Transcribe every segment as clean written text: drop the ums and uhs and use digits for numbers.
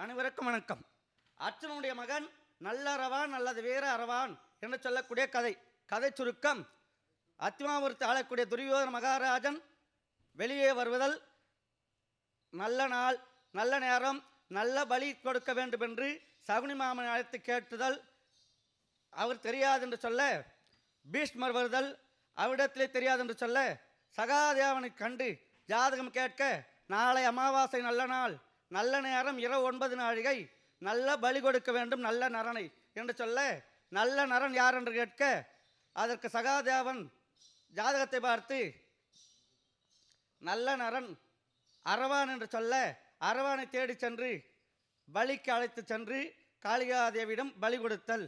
அனைவருக்கும் வணக்கம். அர்ஜுனனுடைய மகன் நல்ல அரவான் அல்லது வீர அரவான் என்று சொல்லக்கூடிய கதை சுருக்கம். அத்திமாபுரத்தை ஆளக்கூடிய துரியோதன மகாராஜன் வெளியே வருவதல், நல்ல நாள் நல்ல நேரம் நல்ல பலி கொடுக்க வேண்டும் என்று சகுனி மாமனை அழைத்து கேட்டுதல், அவர் தெரியாது என்று சொல்ல பீஷ்மர் வருதல், அவரிடத்திலே தெரியாது என்று சொல்ல சகாதேவனை கண்டு ஜாதகம் கேட்க, நாளை அமாவாசை நல்ல நாள் நல்ல நேரம் இரவு 9 நாழிகை நல்ல பலி கொடுக்க வேண்டும் நல்ல நரனை என்று சொல்ல, நல்ல நரன் யார் என்று கேட்க, அதற்கு சகாதேவன் ஜாதகத்தை பார்த்து நல்ல நரன் அரவான் என்று சொல்ல, அரவானை தேடி சென்று பலிக்கு அழைத்து சென்று காளிகாதேவியிடம் பலி கொடுத்தல்.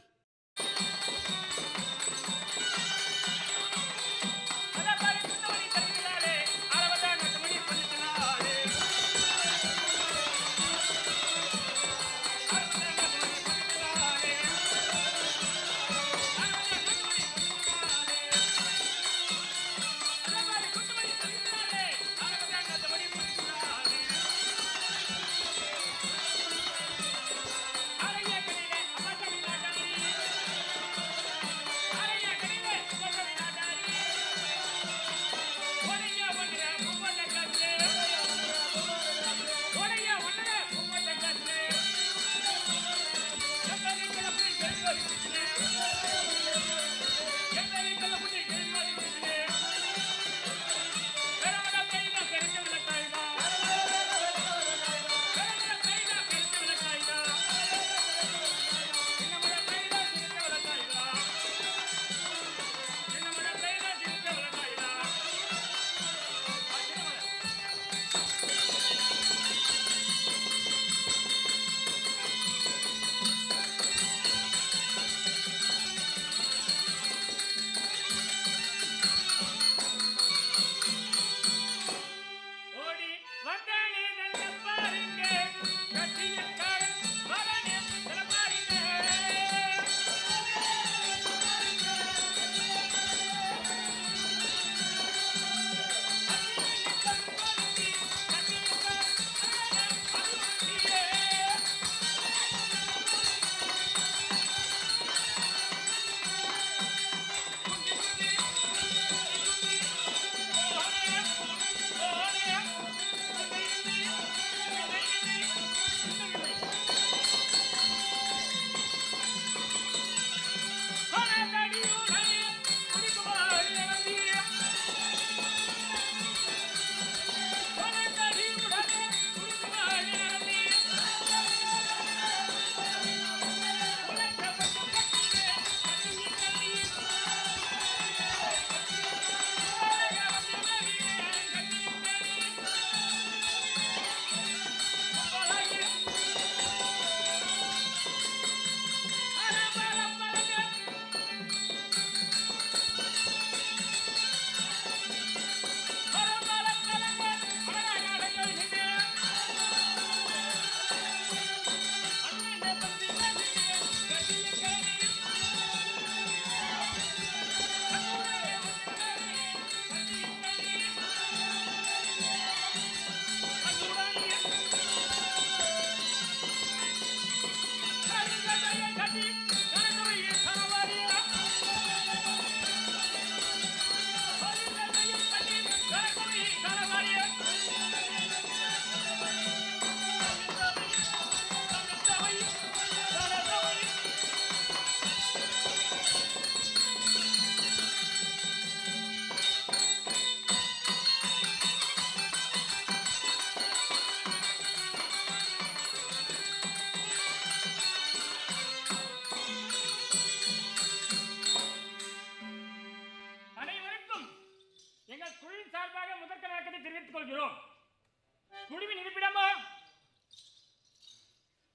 குழுவின் இருப்பிடமோ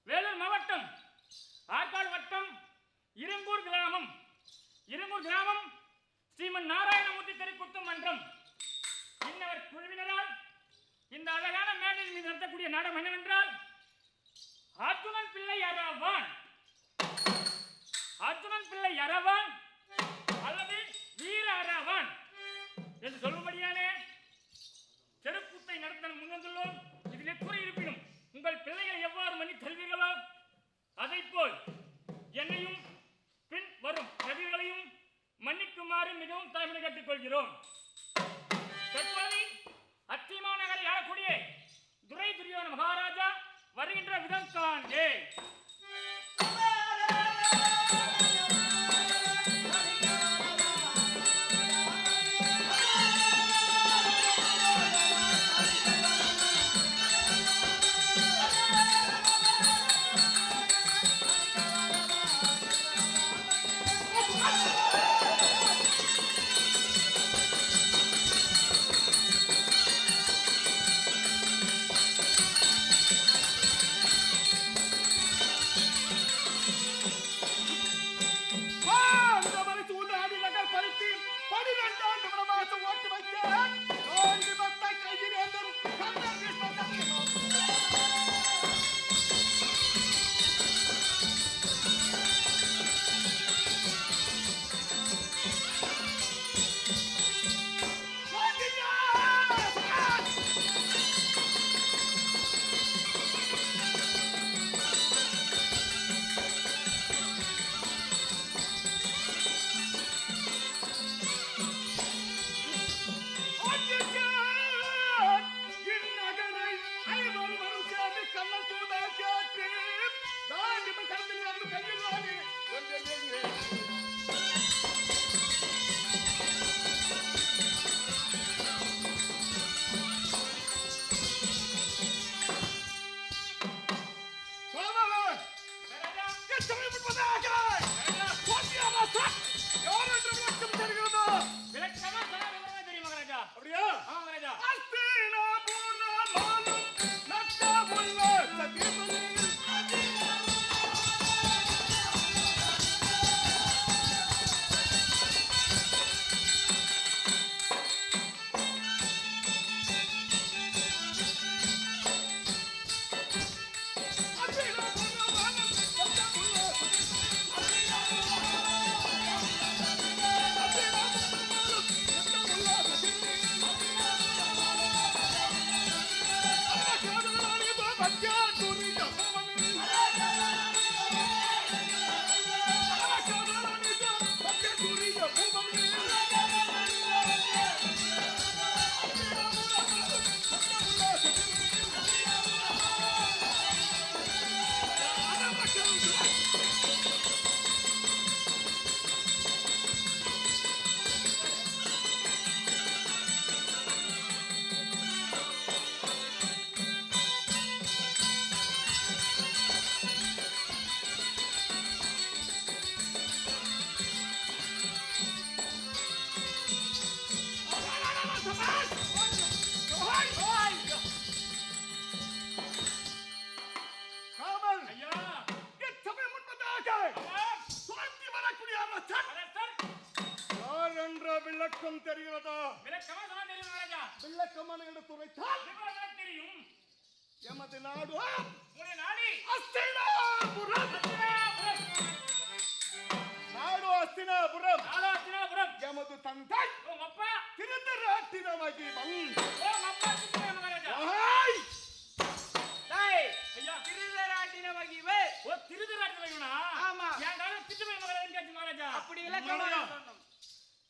வேலூர் மாவட்டம் ஆற்காடு வட்டம் இருங்கூர் கிராமம். இருங்கூர் கிராமம் ஸ்ரீமன் நாராயணமூர்த்தி தெருக்கூத்து மன்றம். இன்னவர் குழுவினரால் இந்த அழகான மேடையில் நடத்தக்கூடிய நாடகம் என்னவென்றால் வருகின்ற விதம் காண்பே. விளக்கம் தெரிகிறதா? விளக்கமான துறைத்தால் தெரியும். எமது நாடு நாடு அஸ்தினாபுரம். எமது தந்தை திருதராட்டிர மகிமன்.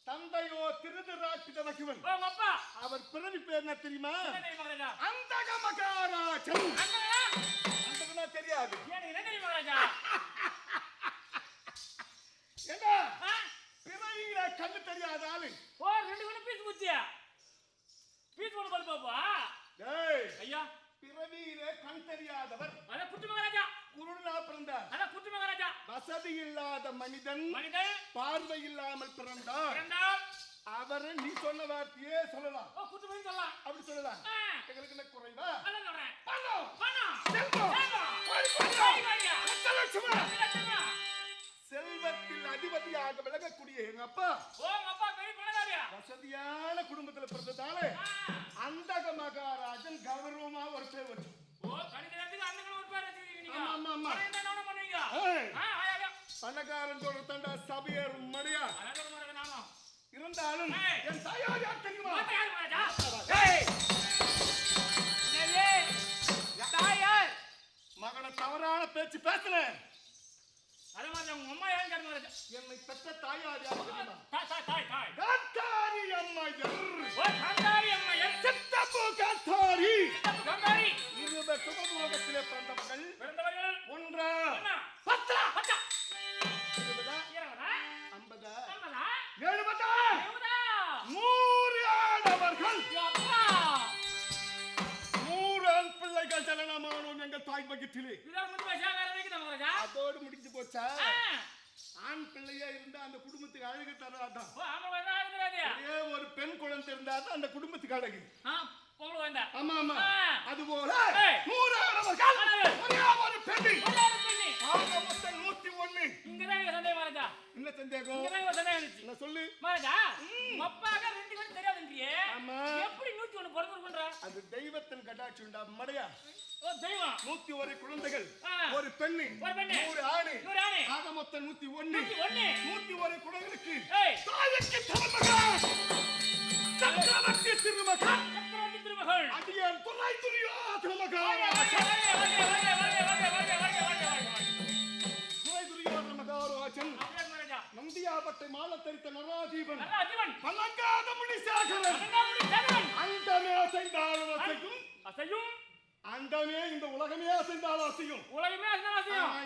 தந்தையோ திருதராட்டிர மகிமன். அவர் பிறவி பேர் என்ன தெரியுமா? அந்தக மகாராஜன். அந்தகனா தெரியாது. என்ன பிறவியில கண்ணு தெரியாத ஆளு. பிறவியிலே கண் தெரியாதவர் குருடனா பிறந்தார். வசதி இல்லாத மனிதன் பார்வை இல்லாமல் பிறந்தார். அவரை நீ சொன்ன வார்த்தையே சொல்லலாம். அப்படி சொல்லலாம். எங்களுக்கு என்ன குறைவா? செல்வத்தில் அதிபதியாக விளங்கக்கூடிய எங்க அப்பா வசதியான குடும்பத்தில் பிறந்ததால அந்தக மகாராஜன் கௌரவமா ஒரு பேர் வச்சு. பணக்காரன் தண்டா சபையர் மடியா இருந்தாலும் என் தாயார் யார் தெரியுமா? மகனை தவறான பேச்சு பேசுறேன். என்னை பெற்ற தாயார் யார் தெரியுமா? காத்தாரி அம்மையர். அவர்கள் அப்பா 100 ஆண் பிள்ளைகள் ஜனனமானோம் எங்கள் தாய் வயிற்றிலே. இதான் முத்து பைசா வேற வைக்குதா மகாராஜா? அதோடு முடிஞ்சு போச்சா? ஆ. ஆண் பிள்ளையா இருந்தா அந்த குடும்பத்துக்கு அழகு தராதான். ஓ ஆமா வேணா ஆகுறாதே. ஒரே ஒரு பெண் குழந்தை இருந்தா தான் அந்த குடும்பத்துக்கு அழகு. பொங்கல் வந்தா. ஆமா ஆமா. ஆ. அதுபோல ஏய். 100 ஆணவர்கள் ஆணவர்கள். ஒரே ஒரு பெண்ணை ஒரே பண்ணி. ஆக மொத்தம் 101. இங்கதான் இங்க சந்தேகம் மகாராஜா. என்ன சந்தேகம்? இங்கதான் இங்க சந்தேகம் இருந்துச்சு. என்ன சொல்லு? மகாராஜா அப்பாக 2 பேரும் தெரியாதுன்றியே. ஆமா. எப்படி 101 பிறந்திருக்குன்றா? அது தெய்வத்தின் கடாட்சி உண்டா மடையா? ஓ தெய்வம். 101 குழந்தைகள் ஆ. ஒரு பெண்ணு ஒரு பெண்ணு. 100 ஆணு 100 ஆணு. ஆக மொத்தம் 101. 101. 101 குழந்தைகளுக்கு ஏய். தாய்க்கு திருமகன் சக்கரவர்த்தி திருமகன் சக்கரவர்த்தி திருமகள். அடியான் துணை துரியோதன மகாராஜா துணை துரியோதன மகாராஜன் நந்தியாபட்டை மாலை தரித்த நராஜீவன் பல்லங்காத முனிசாகரன் அண்டமே அசைந்தாலும் அசையும் அண்டமே இந்த உலகமே அசைந்தாலும் அசையும்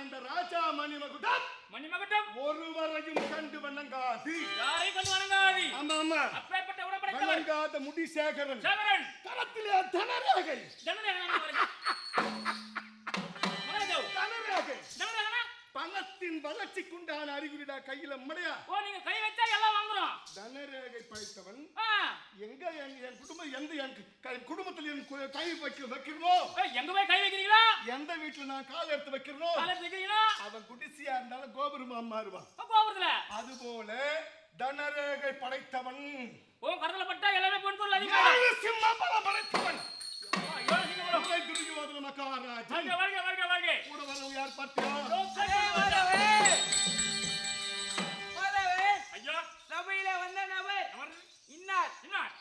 இந்த ராஜா மணிமகுடம் ஒருவரையும் கண்டு வணங்காது. ஆமா ஆமா. வணங்காத முடிசேகரன் கரத்திலே தனரேகை பணத்தின் வளர்ச்சிக்குண்டான அறிகுறிடா கையில மடையா. தனரேகை படைத்தவன் எங்க என் குடும்பம் என் குடும்பத்தில் என் கை வைக்கிறனோ எந்த வீட்டுல நான் கால் எடுத்து வைக்கிறனோ அவன் குடிசியா இருந்தாலும் கோபுரமா மாறுவான். அது போல தனரேகை படைத்தவன் சிம்மபலம் படைத்தவன் துரியோதன மகாராஜன் கூட வரவு யார் பார்த்தியா? சபையில வந்த நபர் இன்னார்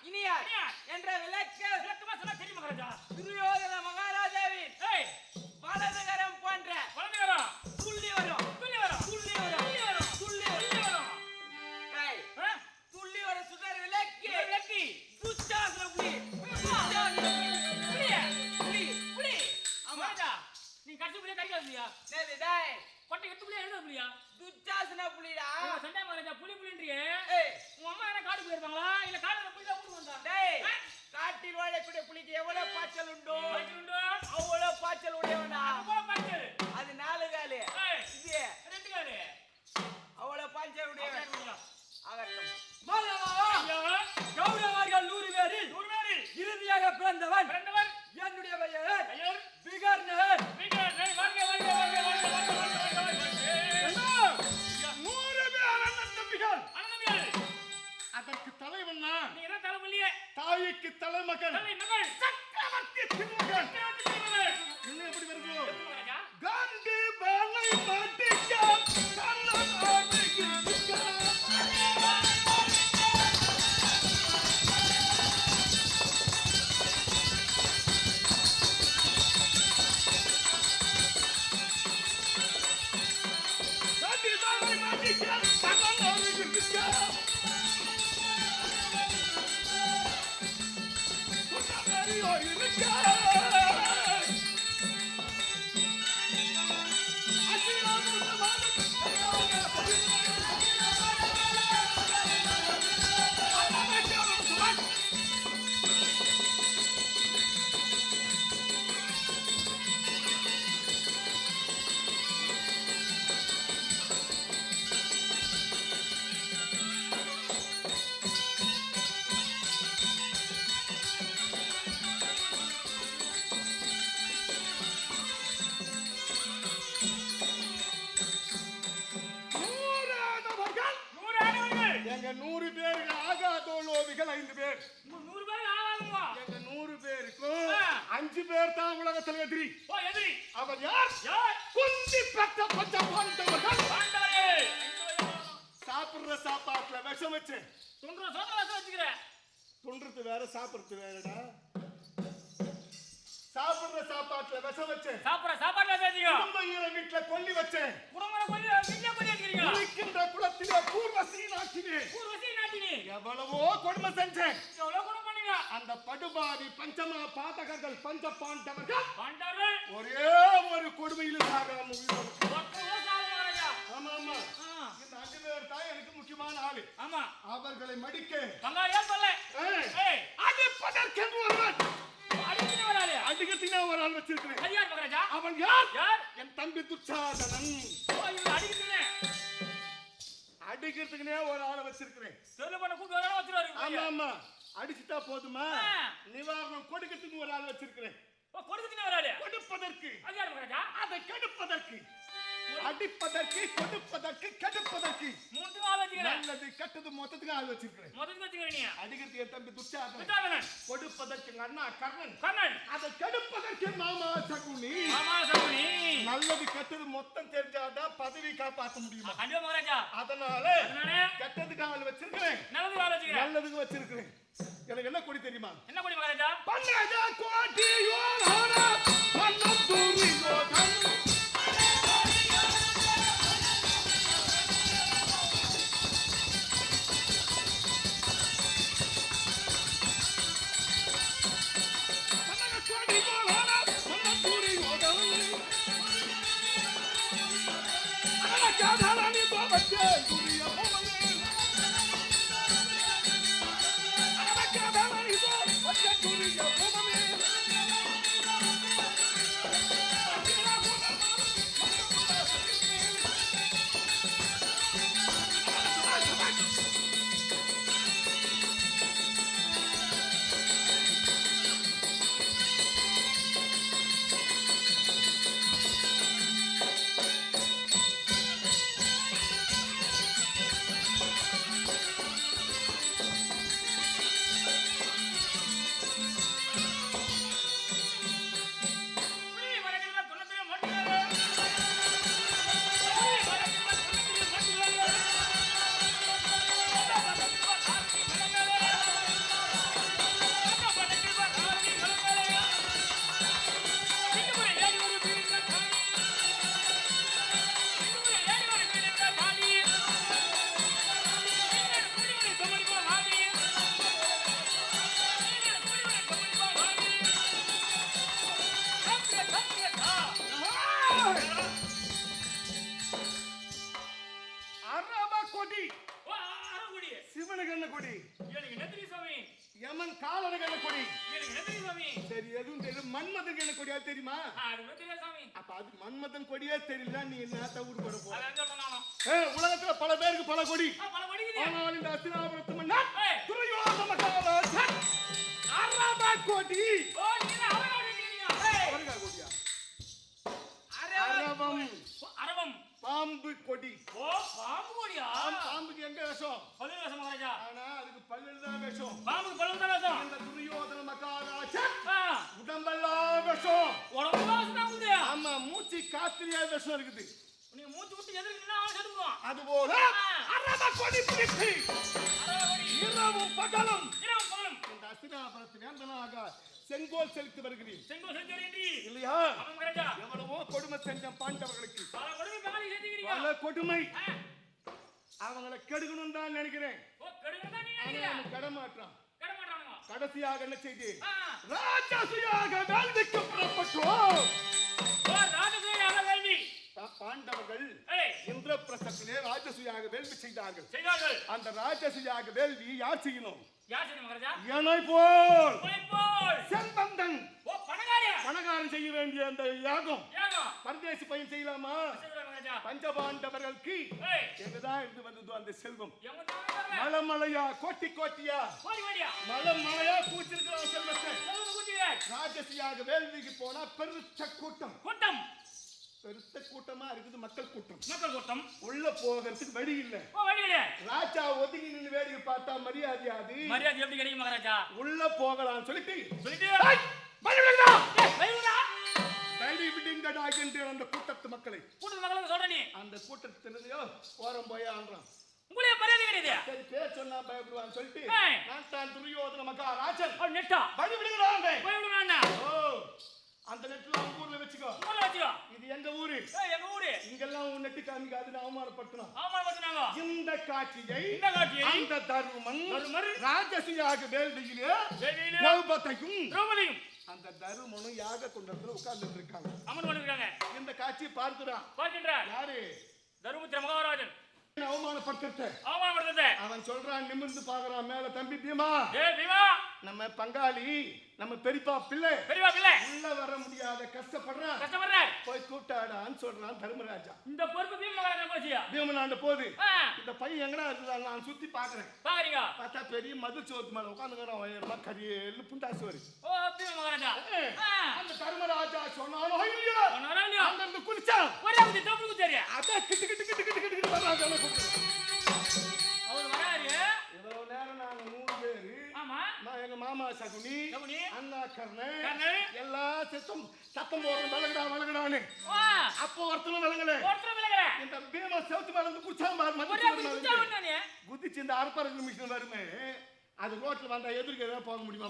இனியார் என்ற விளக்கமா சொன்னா தெரியும் மகாராஜா. துரியோதன மகாராஜாவின் வலதுகரம் போன்ற துள்ளி வரும் துள்ளி வர சுடர் விளக்கி துச்சாசன புலி நீ கட்சி புலியா கடிக்காது புலியா? கொட்டை எட்டு புலியா எழுத புலியா? துச்சாசன புலிடா. சண்டை மகாராஜா புலி புலின்றியே. உங்க அம்மா என்ன காடு போயிருப்பாங்களா இல்ல காடுல புலி தான் ஊருக்கு வந்தா? காட்டில் வாழக்கூடிய புலிக்கு எவ்வளவு பாய்ச்சல் உண்டோ அவ்வளவு பாய்ச்சல் உடையவனா. அது 4 காலு இது 2 காலு அவ்வளவு பாய்ச்சல் உடையவன் ஆகட்டும். கௌரவர்கள் 100 பேரில் இறுதியாக பிறந்தவன் என்னுடைய பெயர் விகர்ணன். 100 பேர் அண்ணன் தம்பிகள். அதற்கு தலைவன் தாய்க்கு தலைமகன் சக்கரவர்த்தி திருமகன். என்ன எப்படி வருதோ? காந்தி பாலை மாட்டிக்க கண்ணன் ஆடிக்க காந்தி பாலை மாட்டிக்க கண்ணன் ஆடிக்க எங்க 100 பேருக்கு ஆகாதோலோவிகள் 5 பேர். 100 பேர் ஆவாதுங்க. எங்க 100 பேருக்கும் 5 பேர் தான் உலகத்தில் எதிரி. எதிரி அவர் யார்? குந்தி பெற்ற பஞ்ச பாண்டவர்கள். சாப்பிடுற சாப்பாட்டுல விஷம் வச்சு துன்றது வேற சாப்பிடுறது வேறடா. சாப்பிடுற சாப்பாட்டுல விஷம் வச்சு வீட்டுல கொல்லி வச்சேன். குளிக்கின்ற குளத்திலே பூர்வசி நாட்டினே எவ்வளவோ கொடுமை செஞ்சேன். அந்த படுபாவி பஞ்சமா பாதகர்கள் பஞ்ச பாண்டவர்கள் ஒரே ஒரு கொடுமையிலும் சாகாம ஆமா ஆமா. இந்த 5 பேர் தான் எனக்கு முக்கியமான ஆளு. அவர்களை மடிக்க தம்பி துச்சாதனன். ஓ, இவன் அடிக்கிறீங்க. அடிக்கிறதுக்குனே ஒரு ஆளை வச்சிருக்கிறேன். தெருல பண்ண கூட்டு வர வச்சிருவாரு ஆமா பையன். ஆமா, அடிச்சுட்டா போதுமா? ஆ. நிவாரணம் கொடுக்கிறதுக்கு ஒரு ஆள் வச்சிருக்கிறேன். ஓ, கொடுத்துட்டீங்க வராளே. கொடுப்பதற்கு, அது யாரு மகாராஜா? அதை கெடுப்பதற்கு, அடிப்பதற்கு, கொடுப்பதற்கு, கெடுப்பதற்கு, மூணுத்துக்கும் ஆள் வச்சுக்கிறேன். நல்லது கெட்டது மொத்தத்துக்கு ஆள் வச்சிருக்கிறேன். முதல்ல வச்சுக்கிறேன் நீ. அடிக்கிறதுக்கு என் தம்பி துச்சாதனன், விட்டாதனன். கொடுப்பதற்கு எங்க அண்ணா கர்ணன், கர்ணன். அதை கெடுப்பதற்கு மாமா சகுனி. ஆமா சகுனி. நல்லது கெட்டது மொத்தம் தெரிஞ்சாதான் பதவி காப்பாற்ற முடியுமா? கண்டிப்பா மகாராஜா. அதனால அதனால கெட்டதுக்கு ஆள் வச்சிருக்கிறேன், நல்லது ஆள் வச்சுக்கிறேன். நல்லதுக்கு வச்சிருக்கிறேன். எனக்கு என்ன கொடி தெரியுமா? என்ன கொடி மகாராஜா? பன்னஜ கோடி யோரான பன்னதுரி யோதன். கொடி, யமன் காலனுக்கு கொடி. சரி, எதுவும் தெரியும். மன்மதன் என்ன கொடியா தெரியுமா? அப்ப அது மன்மதன் கொடியே தெரியல, நீ என்ன ஊடு போட போற? உலகத்துல பல பேருக்கு பல கொடி. ஆனால் இந்த அஸ்தினாபுரத்து மன்னன் துரியோதன மகாராஜன் அரப கொடி. அரபம் பாம்பு கொடி. பாம்புக்கு எங்க விஷம்? ஆனா அதுக்கு பல்லுதான் விஷம். இந்த துரியோதன மகாராஜன் உடம்பெல்லாம் விஷம். ஆமா, மூச்சு காத்திரியா விஷம் இருக்குது. அதுபோல அரப கொடி பிடித்து இரவும் பகலும் இந்த அஸ்தினாபுரத்தின் வேந்தனாக செங்கோல் செலுத்தி வருகிறேன் இல்லையா? எவ்வளவோ கொடுமை செஞ்ச பாண்டவர்களுக்கு பல கொடுமை. அவங்களை கெடுக்கணும் தான் நினைக்கிறேன். கடமாற்றான். கடைசியாக என்ன செய்தி? ராஜசுயாக வேள்விக்கு புறப்பட்டோம். பாண்டவர்கள் இந்திரபிரசத்திலே ராஜசுயாக வேள்வி செய்தார்கள். அந்த ராஜசுயாக வேள்வி யார் செய்யணும்? என்னை போல் செல்வந்தன் பணக்காரன் செய்ய வேண்டிய அந்த யாகம் பரதேசி பையன் செய்யலாமா? பஞ்சபாண்டவர்களுக்கு எங்கதான் இருந்து வந்ததோ அந்த செல்வம் மலமலையா கோட்டி கோட்டியா மலமலையா கூச்சிருக்கிற செல்வத்தை ராஜசியாக வேள்விக்கு போனா பெருத்த கூட்டம் பெருத்த கூட்டமா இருக்குது. மக்கள் கூட்டம் உள்ள போகிறதுக்கு வழி இல்ல. ராஜா ஒதுங்கி நின்று வேடிக்கை பார்த்தா மரியாதையாது. மரியாதை எப்படி கிடைக்கும் மகாராஜா? உள்ள போகலாம் சொல்லிட்டு அந்த கூட்டத்து மக்களை சொல்றேன். அந்த கூட்டத்திலேயோ ஓரம் போய் ஆடுறான். உங்களே மரியாதை கிடையாது. சரி, பேர் சொன்னா பயப்படுவான்னு சொல்லிட்டு நான் தான் துரியோதன மகாராஜன் நெட்டா வழி விடுகிறாங்க. ஓ, அந்த நெட்ல ஊர்ல வச்சுக்கோ. இது எங்க ஊரு. இங்கெல்லாம் நெட்டு காமிக்காதுன்னு அவமானப்படுத்தணும். இந்த காட்சியை அந்த தருமன் ராஜசியாக வேள்வியிலே திரௌபதியும் அந்த தருமனும் யாக குண்டத்துல உட்கார்ந்து இருக்காங்க. இந்த காட்சியை பார்க்கிறான். பார்க்கின்றார் யாரு? தருமபுத்திர மகாராஜன். அவமானப்படுத்த அவன் சொல்றான், நிமிர்ந்து பாக்குறான் மேல, தம்பி பீமா, நம்ம பங்காளி, நம்ம பெரியப்பா பிள்ளை உள்ள வர முடியாத கஷ்டப்படுறான், போய் கூட்டாடான்னு சொல்றான் தர்மராஜா. இந்த பொறுப்பு பீமனாண்ட போது இந்த பையன் எங்கடா இருந்தா நான் சுத்தி பாக்குறேன். பார்த்தா பெரிய மதில் சோத்து மேல உட்காந்துக்கிறான், உயரமா கரியேன்னு புண்டாசு வருது. அந்த தர்மராஜா சொன்னாலும் அங்க இருந்து குளிச்சான். அதான் கிட்டு கிட்டு கிட்டு கிட்டு கிட்டு கிட்டு வர்றாங்க. இவ்வளவு நேரம் நாங்க 3 பேரு, எங்க மாமா சகுனி, அண்ணா கர்ணன், எல்லாம் சத்தம் போடுறோம் வளங்கடான்னு. அப்போ ஒருத்தனும் விளங்கல. இந்த பீமா செவுத்து மேல இருந்து குச்சான் பாரு, குதிச்சு இந்த அறுப்பறகு மிஷின் வருமே, அது ரோட்ல வந்தா எதிர்க்க போக முடியுமா?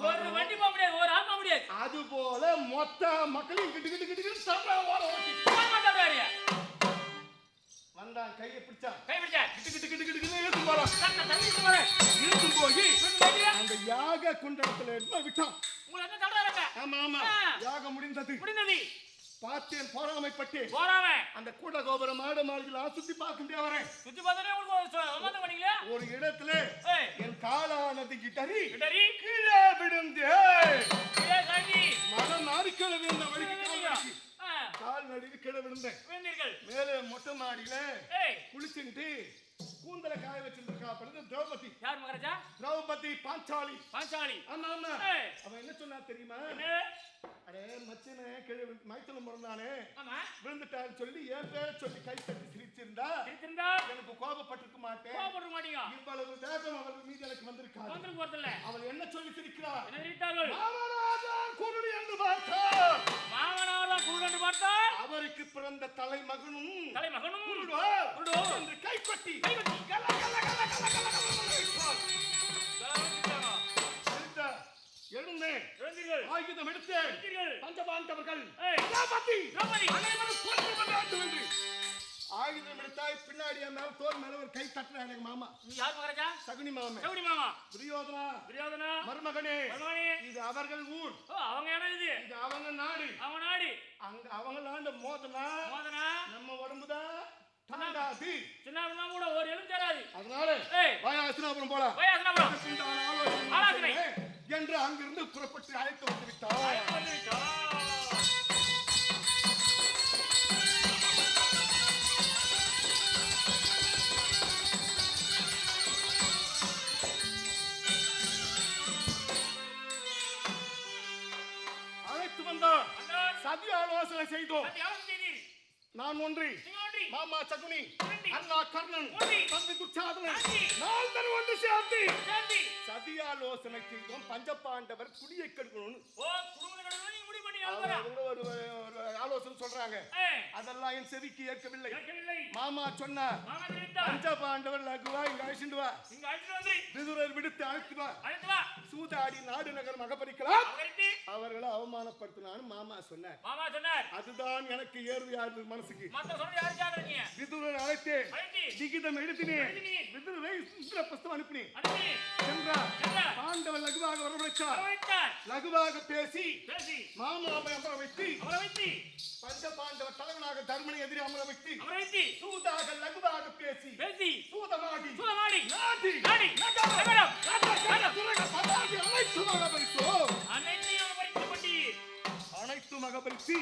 அது போல மொத்த மக்களையும் கிட்டு கிட்டு கிட்டு கிட்டு வந்தான், கையை பிடிச்சான், கிட்டு கிட்டு கிட்டு கிட்டு இழுத்து போறான். இழுத்து போய் அந்த யாக குண்டத்துல எடுத்து விட்டான். ஆமா ஆமா, யாகம் முடிந்தது. பார்த்தேன், பொறாமைப்பட்டேன். அந்த கூட கோபுரம் மாட மாளிகையில் சுத்தி பார்க்கின்றே வரேன். ஒரு இடத்துல என் காலானது கிட்டறி கீழே விழுந்து மனம் நாரிக்கிறது. இந்த வழிக்கு கால் நடுவில் கீழே விழுந்தேன். மேலே மொட்டை மாடியில குளிச்சுட்டு கூந்தல காய வச்சிருக்கா திரௌபதி. யார் மகாராஜா? திரௌபதி பாஞ்சாலி. ஆமா ஆமா. அவன் என்ன சொன்னா தெரியுமா? அடே மச்சனே, கீழே மைத்துல முறந்தானே, விழுந்துட்டான்னு சொல்லி என் பேரை சொல்லி கை தட்டி சிரிச்சிருந்தா எனக்கு கோபப்பட்டிருக்க மாட்டேன். இவ்வளவு வேகம் அவள் மீது எனக்கு வந்திருக்காது. அவள் என்ன சொல்லி சிரிக்கிறாள்? குருடு என்று பார்த்தார். அவருக்கு பிறந்த தலைமகனும் என்று கை கொட்டி எழுந்தேன், ஆயுதம் எடுத்தேன். பஞ்சபாண்டவர்கள் ஆயுதம் எடுத்தாய், பின்னாடி மேல தோல் மேல ஒரு கை தட்டுறான் எங்க மாமா. சகுனி மாமா. துரியோதனா மருமகனே, இது அவர்கள் ஊர், இது அவங்க நாடு. அங்க அவங்களாண்ட மோதனா நம்ம உடம்புதான் தாங்காது. கூட ஒரு எலும்பு தராது. அதனால வாயாசனாபுரம் போலாம் என்று அங்கிருந்து புறப்பட்டு அழைத்து வந்து விட்டார். அழைத்து வந்தார். சதி ஆலோசனை செய்தோம். நான் ஒன்றி, மாமா சகுனி, அண்ணா கர்ணன், தம்பி துச்சாதனன், நால்வர் ஒன்று சேர்ந்து சதியாலோசனை செய்தோம். பஞ்சபாண்டவர் குடியை கெடுக்கணும்னு ஒரு ஆலோசனை சொல்றாங்க. அதெல்லாம் என் செவிக்கு ஏற்கவில்லை. மாமா சொன்னார், பஞ்சபாண்டவர் லகுவா இங்க அழைச்சிட்டு வா, விதுரர் விடுத்து அழைத்து வா, சூதாடி நாடு நகர் மகப்பரிக்கலாம், அவர்களை அவமானப்படுத்தினான்னு மாமா சொன்னார். அதுதான் எனக்கு ஏறுது மனசுக்கு. விதுரர் அழைத்தேன், விகிதம் எழுதினேன், விதுரரை இந்திரபிரஸ்தம் அனுப்பினேன். சென்றார், பாண்டவர் லகுவாக வரவழைத்தார். லகுவாக பேசி மாமாவை அமர வைத்து பஞ்சபாண்டவர் தலைவனாக தர்மனை எதிரே அமர வைத்து சூதாக லகுவாக பேசி சூதமாடி அனைத்து மகபரித்து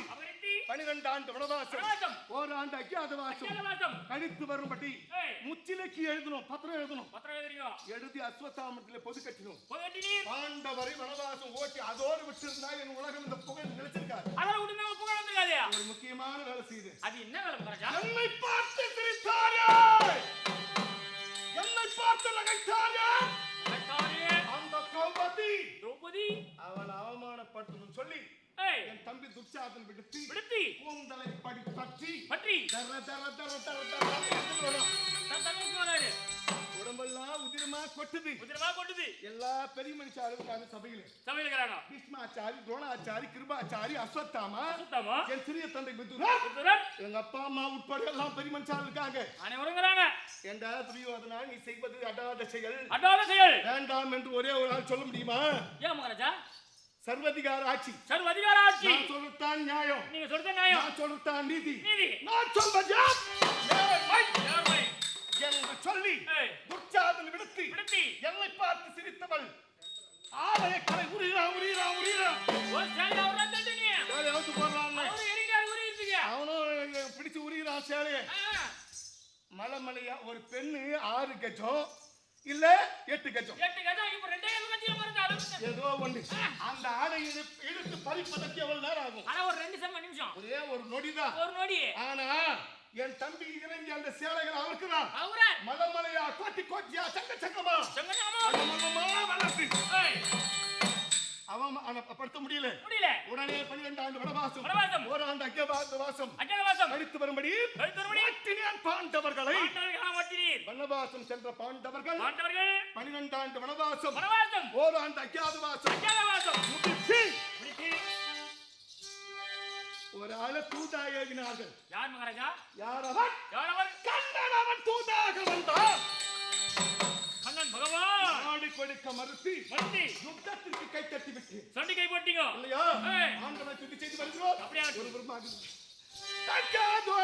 12 ஆண்டு வனவாசம், ஓராண்டு அஜ்ஞாதவாசம் கழித்து வரும்படி முச்சிலைக்கு எழுதணும், பத்திரம் எழுதணும். எழுதி அஸ்வத்தாமத்திலே பொது கட்டினோம். பாண்டவரை வனவாசம் ஓட்டி அதோடு விட்டு இருந்தா என் உலகம் இந்த புகழ் நிலைச்சிருக்காது. ஒரு முக்கியமான வேலை செய்து என்னை பார்த்து சிரித்தாரே, என்னை பார்த்து நகைத்தாரே, அந்த திரௌபதி அவள் அவமானப்படுத்தணும் சொல்லி என் தம்பி துச்சாதன் விடுத்தி கூந்தலை பற்றி உடம்பெல்லாம் உதிரமா கொட்டுது. எல்லா பெரிய மனுஷாலும் சபையில பீஷ்மாச்சாரி, துரோணாச்சாரி, கிருபாச்சாரி, அஸ்வத்தாமா, என் சிறிய தந்தை விதுரர், எங்க அப்பா அம்மா உட்பட எல்லாம் பெரிய மனுஷாலும் இருக்காங்க. ஏண்டா துரியோதனா, நீ செய்வது அடாத செயல் வேண்டாம் என்று ஒரே ஒரு ஆள் சொல்ல முடியுமா? சர்வதிகார ஆட்சி. நான் சொல்லத்தான் நியாயம், நீங்க சொல்றது நியாயம், நான் சொல்லத்தான் நீதி, நான் சொல்வது என்று சொல்லி ஏய். துர்ச்சாதன் விடுத்து விடுத்தி. என்னை பார்த்து சிரித்தவள் ஆலய கலை உரிகிறான் ஓ சரி அவரா தட்டனி சேலை அவுத்து போடுறான் அவரு எரிஞ்சாரு உரியுதுங்க அவனும் பிடிச்சு உரிகிறான் சேலையை மலைமலையா ஒரு பெண்ணு 6 கஜம் இல்ல 8 கஜம் 8 கஜம் இப்ப 2000 கஜம் மறந்தாலும் ஏதோ ஒண்ணு அந்த ஆடை எடுத்து பறிப்பதற்கு எவ்வளவு நேரம் ஆகும் ஆனா ஒரு 2 நிமிஷம் ஒரே ஒரு நொடிதான் ஒரு நொடி ஆனா என் தம்பி இறங்கி அந்த சேலைகள் அவருக்குதான் அவரா மலைமலையா கோட்டி கோட்டியா சங்கமா சங்கமா வளர்த்து ஏய் அவன் படுத்த முடியல முடியல உடனே 12 ஆண்டு வனவாசம் வனவாசம். ஒரு ஆண்டு அஜ்ஞாதவாசம் அஜ்ஞாதவாசம் கழித்து வரும்படி கழித்து மாட்டினான் பாண்டவர்களை மாட்டீர் வனவாசம் சென்ற பாண்டவர்கள் பாண்டவர்கள் 12 ஆண்டு வனவாசம் வனவாசம் ஒரு ஆண்டு அஜ்ஞாதவாசம் அஜ்ஞாதவாசம் முடித்து முடித்து ஒரு ஆளை தூதாக ஏவினார்கள் யார் மகாராஜா யாரவன் கண்ணன் அவன் தூதாக வந்தான் கண்ணன் பகவான் நாடு கொடுக்க மறுத்து மறுத்து யுத்தத்திற்கு கை தட்டி விட்டு சண்டி கை போட்டீங்க இல்லையா ஏய். ஆண்டவன் துதி செய்து வருகிறோம் அப்படியே ஒரு பெருமாள் தக்காதோ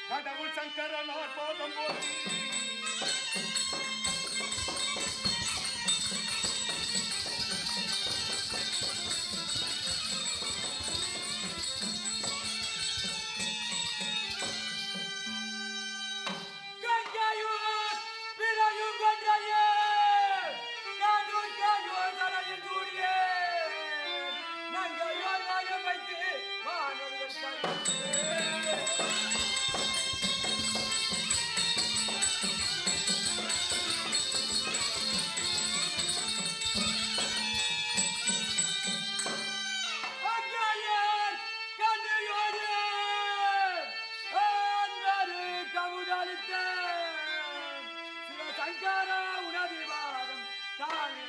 கடவுள் சங்கரனார் போதம் போது கங்கையூர் பிறையும் கொன்றையே காதூர் காயூர் தலையில் கூடியே நங்கையோர் நாகம் வைத்து வானொருவன் சங்கரா உணவிவாதம் தானே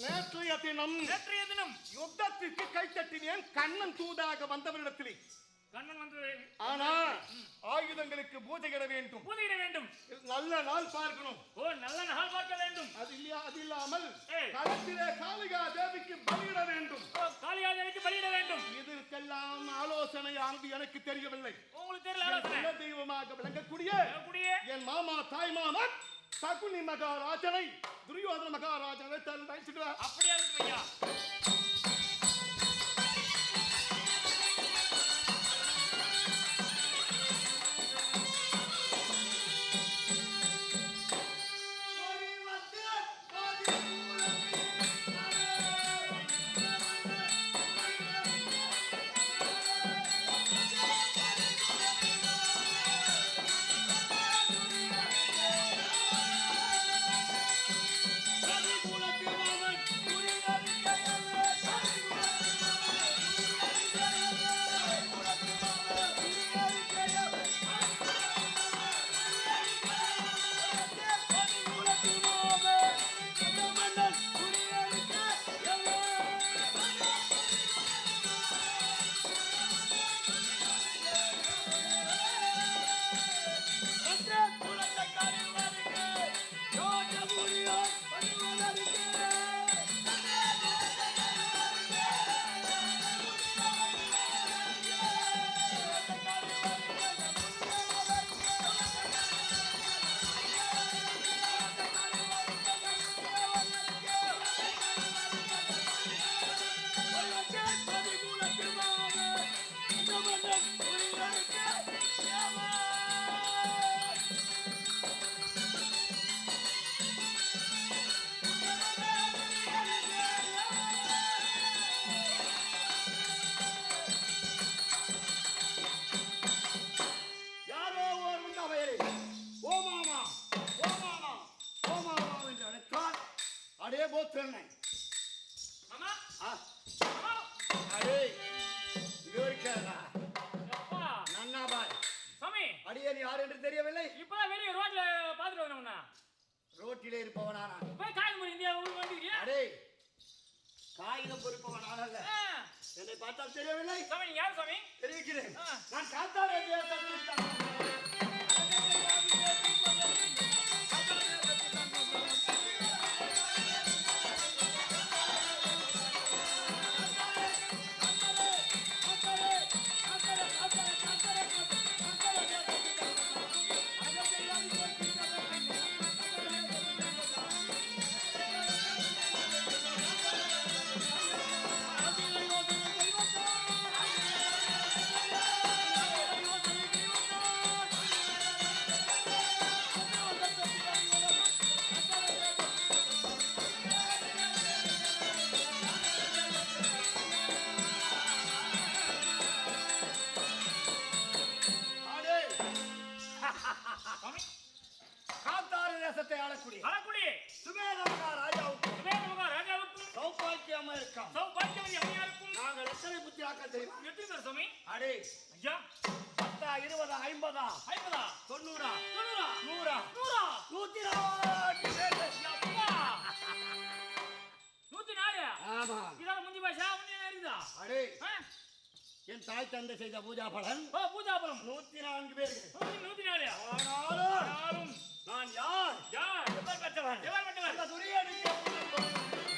நேற்றைய தினம் யுத்தத்திற்கு கைத்தட்டினேன் கண்ணன் தூதாக வந்தவரிடத்திலே. கண்ணன் வந்து ஆனா ஆயுதங்களுக்கு பூஜையிட வேண்டும். பூஜையிட வேண்டும். நல்ல நாள் பார்க்கணும். ஓ நல்ல நாள் பார்க்க வேண்டும். அது இல்லாமல் களத்திலே காளிகா தேவிக்கு பலியிட வேண்டும். யானது எனக்கு தெரியவில்லை. உங்களுக்கு தெரியல என் ஆலோசனை. குல தெய்வமாக விளங்கக்கூடிய கூடியே என் மாமா தாய் மாமா சகுனி மகாராஜனை துரியோதன மகாராஜனை தரிசிட்டு வா. அப்படியே இருக்கட்டும் ஐயா. யாரோ ஒரு உண்டவையரை ஓ மாமா ஓ மாமா ஓ மாமா என்று அழைத்தால் அடே போத்தனை மாமா மாமா அடே இது இருக்கிறதா அப்பா நன்னா பாய் சாமி அடியேன் யார் என்று தெரியவில்லை. இப்பதான் வெளியே ரோட்ல பாத்துட்டு வந்தோம்னா ரோட்டிலே இருப்பவனானா? போய் காய்கறி இந்தியா ஊருக்கு வந்துருக்கியா? அடே காகிதம் பொறுப்பவனானல்ல. என்னை பார்த்தால் தெரியவில்லை. சாமி நீங்க யார் சாமி? தெரிவிக்கிறேன். ஆ. நான் காத்தாரே தேசத்தில் சாமி காத்தார தேசத்தை ஆளக்கூடிய அலக்குடி சுமேதமகா ராஜாவுக்கு சுமேதமகா ராஜாவுக்கும் சௌபாக்கியமா இருக்கான். சௌபாக்கியவதி அம்மையாருக்கும் நாங்கள் எத்தனை புத்தியாக்க தெரியுமா? எத்தனை பேர் சாமி? அடே ஐயா 10 20 50 ஐம்பதா 90 தொண்ணூறா 100 நூறா 104 பேரு. அப்பா 104 ஆமா. இதால முந்தி பாஷா முந்தி இருக்குதா? அடே ஆ? என் தாய் தந்தை செய்த பூஜா பலன் ஓ பூஜாபுரம் 104 பேர்கள். 104 ஆனாலும் யாரும் நான் யார்? யார் எவர் பெற்றவன்? எவர் பெற்றவர்? அந்த துரியனுக்கு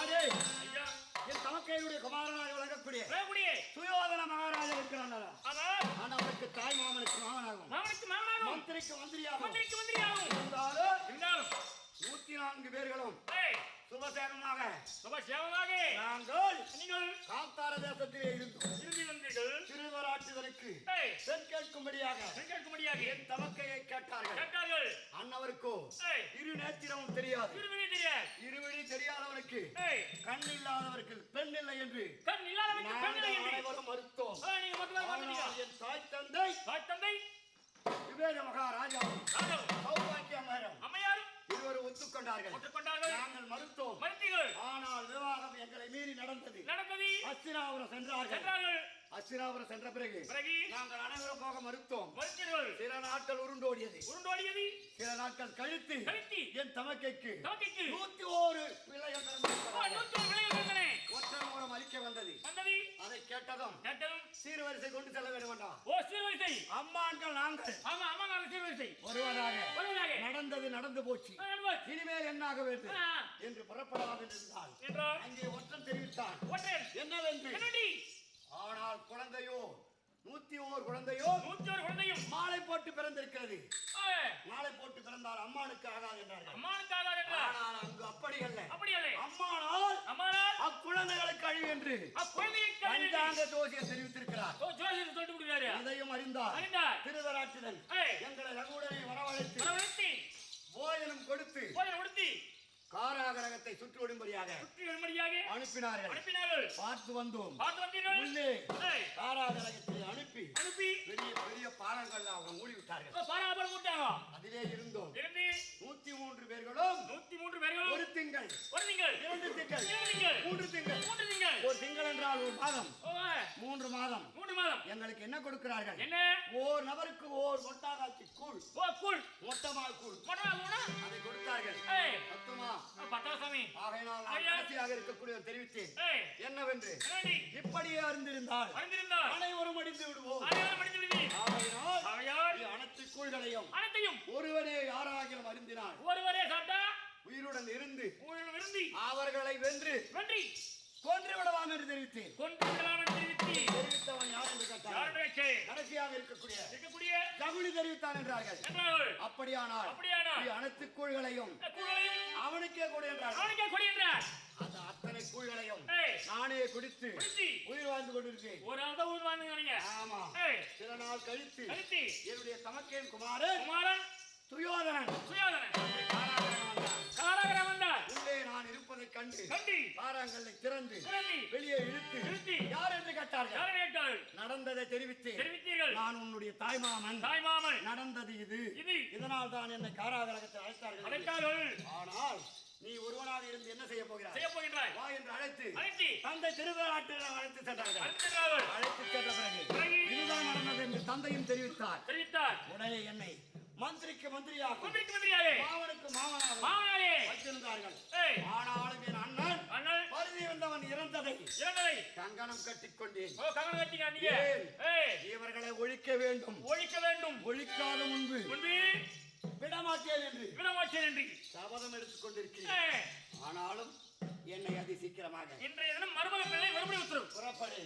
அடே ஐயா என் தமக்கையுடைய குமாரனாக விளங்கக்கூடிய வேகுடி சுயோதன மகாராஜா இருக்கிறான். ஆனா அவனுக்கு தாய் மாமனுக்கு மாமனாகும், மாமனுக்கு மாமனாகும் மந்திரிக்கு மந்திரியாகும். மந்திரிக்கு மந்திரியாகும் இருந்தாலும் இருந்தாலும் 104 பேர்களும் ஏய் சுபசேகமாக சுபசேவமாக நாங்கள் நீங்கள் காந்தார தேசத்திலே இருந்தோம். இறுதி வந்தீர்கள் திருவராட்சிதனுக்கு ஏய் பெண் கேட்கும்படியாக கேட்கும்படியாக என் தமக்கையை கேட்டார்கள். கேட்டார்கள் அன்னவருக்கோ ஏய் இரு நேத்திரமும் தெரியாது. திருவிழி தெரியாது இருவழி தெரியாதவனுக்கு ஏய் கண் இல்லாதவருக்கு பெண் இல்லை என்று கண் இல்லாதவனுக்கு கண் இல்லை நாங்கள் என்று அனைவரும் மறுத்தோம். நீங்க மொத்தமாக ஆனால் மாட்டீங்க என் தாய் தந்தை தாய் தந்தை விவேக மகாராஜா ராஜாவும் சௌபாக்கியம் அம்மையாரும் இருவரும் ஒத்துக்கொண்டார்கள். நாங்கள் மறுத்தோம். ஆனால் விவாகம் எங்களை மீறி நடந்தது. அஸ்தினாபுரம் சென்றார்கள். அஸ்தினாபுரம் சென்ற பிறகு நாங்கள் அனைவரும் போக மறுத்தோம். சில நாட்கள் உருண்டோடியது. சில நாட்கள் கழித்து என் தமக்கைக்கு 101 பிள்ளைகள் ஒற்றை மூலம் அளிக்க வந்தது. அதை கேட்டதும் சீர்வரிசை கொண்டு செல்ல வேண்டாம். அம்மான்கள் நாங்கள் ஒருவராக நடந்தது நடந்து போச்சு. இனிமேல் என்னாக வேண்டும் என்று புறப்படலாம் என்றால் அங்கே ஒற்றன் தெரிவித்தான் என்னவென்று. ஆனால் குழந்தையோ 101 குழந்தையும் மாலை போட்டு பிறந்திருக்கிறது. மாலை போட்டு பிறந்தால் அம்மானுக்கு ஆகாது என்றார்கள். ஆனால் அங்கு அப்படி அல்ல. அம்மானால் அக்குழந்தைகளுக்கு அழிவு என்று பஞ்சாங்க ஜோசியர் தெரிவித்திருக்கிறார். இதையும் அறிந்தார் திருதராட்டிரன் எங்களை ரகுடனை வரவழைத்து போஜனம் கொடுத்து காராகரகத்தை சுற்றி விடும்படியாக அனுப்பினார்கள். பார்த்து வந்தோம். உள்ளே காராகரகத்தை அனுப்பி பெரிய பெரிய பாலங்கள் அவங்க மூடி விட்டார்கள். அதிலே இருந்தோம் 103 பேர்களும் 1 திங்கள் 2 திங்கள் 3 திங்கள். ஒரு திங்கள் என்றால் ஒரு மாதம். 3 மாதம் எங்களுக்கு என்ன கொடுக்கிறார்கள்? ஓர் நபருக்கு ஓர் மொட்டாகாட்சி கூழ் மொத்தமாக கூழ் அதை கொடுத்தார்கள். இருக்கக்கூடிய தெரிவித்தேன் என்னவென்று. இப்படியே அறிந்திருந்தால் அனைவரும் அடிந்து விடுவோம். அனைத்து கூழ்களையும் ஒருவரே யாராகிலும் அறிந்தினார் உயிருடன் இருந்து அவர்களை வென்று கொன்று விடலாம் என்று தெரிவித்தேன். தெரிவித்தவன் யார் என்று கேட்டார். கடைசியாக இருக்கக்கூடிய ஜகுளி தெரிவித்தான் என்றார்கள். அப்படியானால் அனைத்து கூழ்களையும் அவனுக்கே கொடு என்றார். அந்த அத்தனை கூழ்களையும் நானே குடித்து உயிர் வாழ்ந்து கொண்டிருக்கேன். ஆமா. சில நாள் கழித்து என்னுடைய தமக்கையின் குமாரன் துயோதனன் காராகிரம் வந்தார். உள்ளே நான் இருப்பதை கண்டு காராங்கல்லை திறந்து வெளியே இழுத்து யார் என்று கேட்டார்கள். நடந்ததை தெரிவித்தீர்கள். நான் உன்னுடைய தாய்மாமன். நடந்தது இது. இதனால் தான் என்னை காராகிரகத்தில் அழைத்தார்கள். ஆனால் நீ ஒருவனாக இருந்து என்ன செய்ய போகிறாய் வா என்று அழைத்து தந்தை திருவிழாட்டில் அழைத்து சென்றார்கள். அழைத்து சென்ற பிறகு இதுதான் நடந்தது என்று தந்தையும் தெரிவித்தார். உடனே என்னை மந்திரிக்கு மந்திரியாக மாவனுக்கு மாவனாக வைத்திருந்தார்கள். ஆனாலும் என் அண்ணன் பருதி வந்தவன் இறந்ததை கங்கணம் கட்டிக்கொண்டேன். இவர்களை ஒழிக்க வேண்டும். ஒழிக்காத முன்பு விடமாட்டேன் என்று சபதம் எடுத்துக் கொண்டிருக்கிறேன். ஆனாலும் என்னை அதி சீக்கிரமாக இன்றைய தினம் மறுமண பிள்ளை மறுபடியும் உத்தரவு புறப்படு.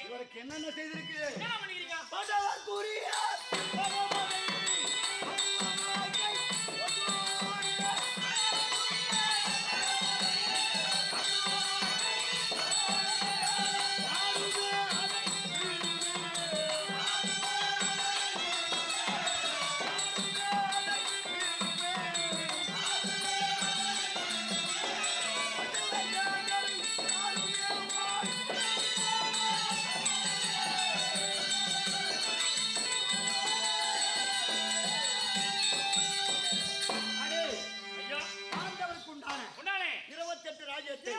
இவருக்கு என்னென்ன செய்திருக்கிறேன் ராஜ்யத்தை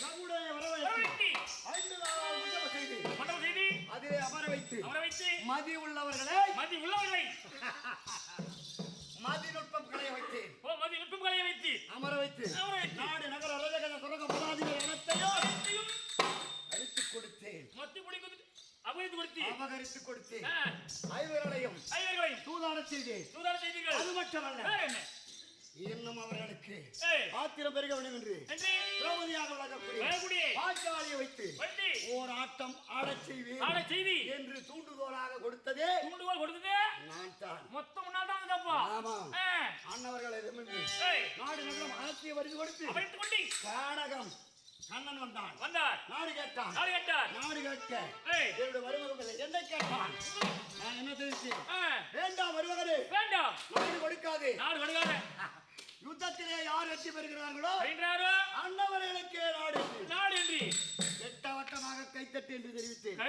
நம்முடைய வரவைத்து வரவைத்து 5 நாள் மண்டபம் செய்து மண்டபம் செய்து அதிலே அமர வைத்து அவரை மதி உள்ளவர்களை மதி நுட்பம் களைய வைத்து மதி நுட்பம் களைய வைத்து அமர வைத்து நாடு நகர அரசகன சுரங்க பதாதிகள் அனைத்தையும் அழித்துக் கொடுத்தேன் அபகரித்து கொடுத்தேன் ஐவர்களையும் சூதாட செய்தேன் அது மட்டுமல்ல இன்னும் அவர்களுக்கு ஆத்திரம் பெருக வேண்டும் என்று திரௌபதியாக வழங்கக்கூடிய பாஞ்சாலியை வைத்து ஓர் ஆட்டம் ஆடச் செய்வேன் என்று தூண்டுகோலாக கொடுத்ததே நான் தான். மொத்தம் முன்னாள் ஆமா அண்ணவர்களை நிமிர்ந்து நாடு நகரம் அனைத்தையும் வரிந்து கொடுத்து காடகம் கண்ணன் வந்தார் நாடு கேட்டான் நாடு கேட்க என்னுடைய மருமகன் என்னை கேட்டான் நான் என்ன தெரிவித்தேன் வேண்டாம் மருமகனே வேண்டாம் நாடு கொடுக்காதே யுத்தத்திலே யார் வெற்றி பெறுகிறார்களோ அண்ணவர்களுக்கே நாடு என்று திட்டவட்டமாக கைத்தட்டு என்று தெரிவித்தேன்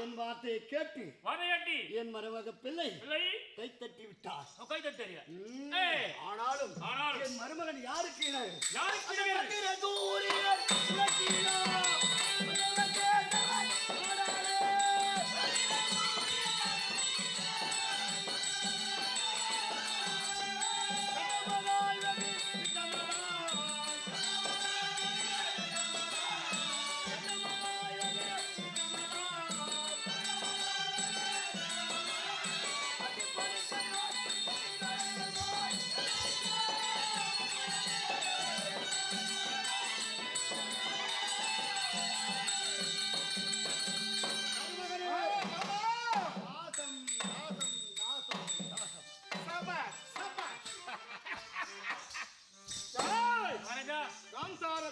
என் வார்த்தையை கேட்டு என் மருமக பிள்ளை கைத்தட்டி விட்டார் ஆனாலும் என் மருமகன் யாருக்கு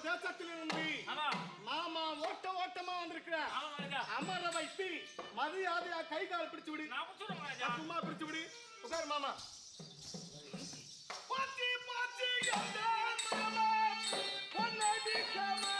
தேசத்திலிருந்து மாமா ஓட்டமா வந்திருக்கிறார். அமர வைத்து மரியாதையா கை கால் பிடிச்சு விடு. சும்மா பிடிச்சு விடு. உட்கார் மாமா. பாத்தி பாத்தி மாமா பொன்னடி கமா